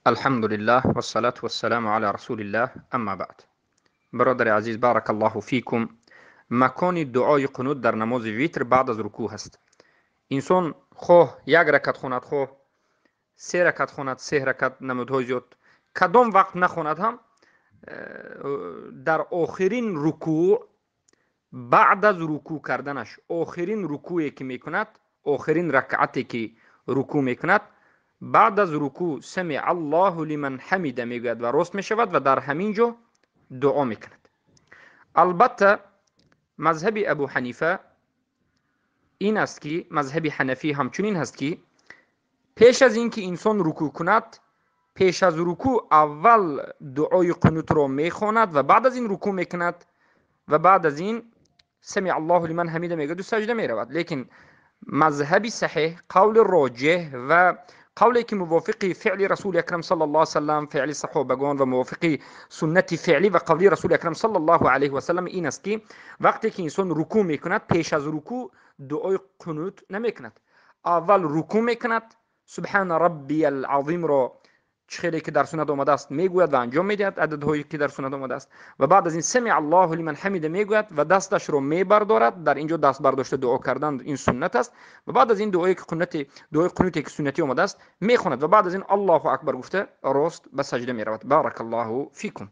الحمد لله والصلاة والسلام على رسول الله اما بعد. برادر عزیز بارک الله فیکم. مکان دعای قنوت در نماز ویتر بعد از رکوع هست. انسان خواه یک رکعت خواند، خواه سه رکعت خواند، سه رکعت نمازهای زیاد کدام وقت نخواند هم در آخرین رکوع بعد از رکوع کردنش، آخرین رکوعی که میکند، آخرین رکعتی که رکوع میکند، بعد از رکوع سمع الله لمن حمیده میگوید و راست میشود و در همین جا دعا میکند. البته مذهب ابو حنیفه این است که مذهب حنفی همچنین هست که پیش از اینکه انسان رکوع کند، پیش از رکوع اول دعای قنوت را میخواند و بعد از این رکوع میکند و بعد از این سمع الله لمن حمیده میگوید و سجده میرود. لیکن مذهب صحیح، قول راجح و قولی که موافق فعل رسول اکرم صلی الله علیه و سلم، فعل صحابگان و موافق سنت فعلی و قولی رسول اکرم صلی الله علیه و سلم این است که وقتی که انسان رکوع میکند، پیش از رکوع دعای قنوت نمیکند. اول رکوع میکند، سبحان ربی العظیم را چخیلی که در سنت آمده است میگوید و انجام میدهد، عددهایی که در سنت آمده است، و بعد از این سمع الله لمن حمیده میگوید و دستش رو میبردارد. در اینجا دست برداشته دعا کردن این سنت است. و بعد از این دعای قنوتی که سنتی آمده است میخواند و بعد از این الله اکبر گفته راست به سجده میرود. بارک الله فیکم.